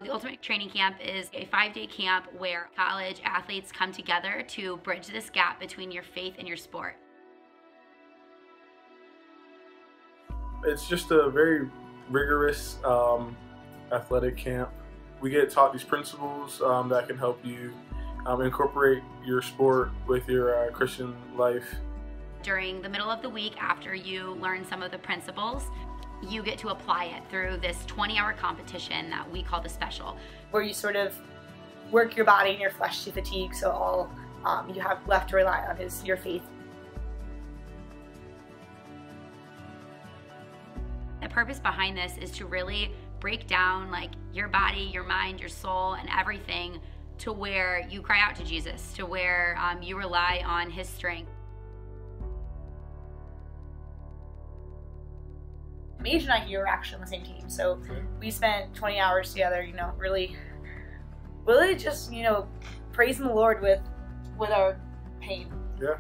The Ultimate Training Camp is a 5-day camp where college athletes come together to bridge this gap between your faith and your sport. It's just a very rigorous athletic camp. We get taught these principles that can help you incorporate your sport with your Christian life. During the middle of the week, after you learn some of the principles, you get to apply it through this 20-hour competition that we call the special. Where you sort of work your body and your flesh to fatigue, so all you have left to rely on is your faith. The purpose behind this is to really break down like your body, your mind, your soul, and everything to where you cry out to Jesus, to where you rely on his strength. Age and I here were actually on the same team, so we spent 20 hours together, really just, praising the Lord with our pain. Yeah.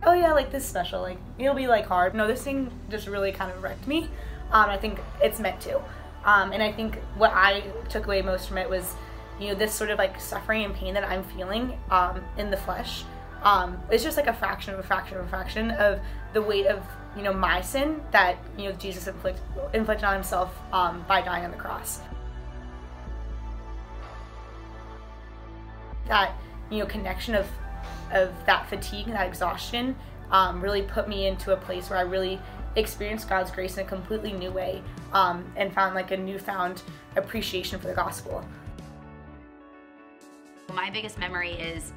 Oh yeah, like this special, like it'll be like hard. No, this thing just really kind of wrecked me. I think it's meant to. And I think what I took away most from it was, this sort of like suffering and pain that I'm feeling in the flesh. It's just like a fraction of a fraction of a fraction of the weight of, my sin that, Jesus inflicted on himself by dying on the cross. That, connection of that fatigue and that exhaustion really put me into a place where I really experienced God's grace in a completely new way and found like a newfound appreciation for the gospel. My biggest memory is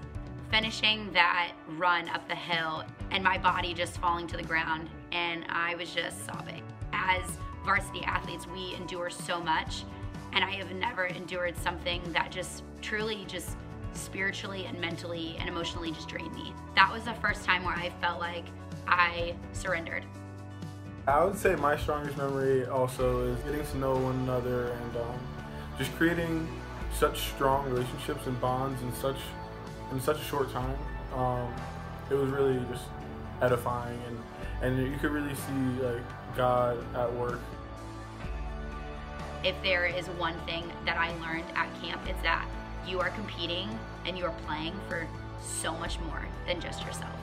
finishing that run up the hill and my body just falling to the ground, and I was just sobbing. As varsity athletes, we endure so much, and I have never endured something that just truly just spiritually and mentally and emotionally just drained me. That was the first time where I felt like I surrendered. I would say my strongest memory also is getting to know one another and just creating such strong relationships and bonds in such a short time. It was really just edifying, and you could really see like God at work. If there is one thing that I learned at camp, it's that you are competing and you are playing for so much more than just yourself.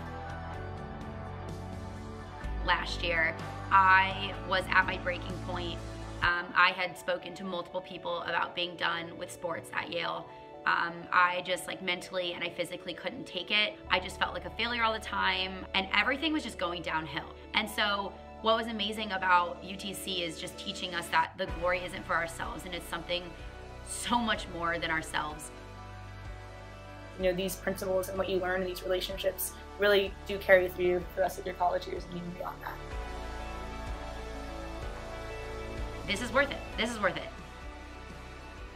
Last year, I was at my breaking point. I had spoken to multiple people about being done with sports at Yale. I just mentally and I physically couldn't take it. I just felt like a failure all the time, and everything was just going downhill. And so what was amazing about UTC is just teaching us that the glory isn't for ourselves, and it's something so much more than ourselves. These principles and what you learn in these relationships really do carry through the rest of your college years and even beyond that. This is worth it. This is worth it.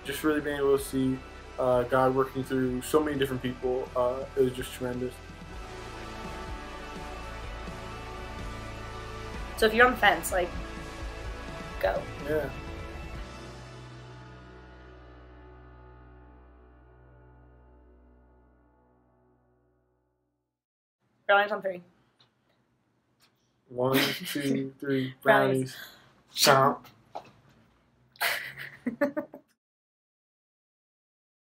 Just really being able to see God working through so many different people, it was just tremendous. So if you're on the fence, go. Yeah. Brownies on 3. 1, 2, 3, brownies. Chomp.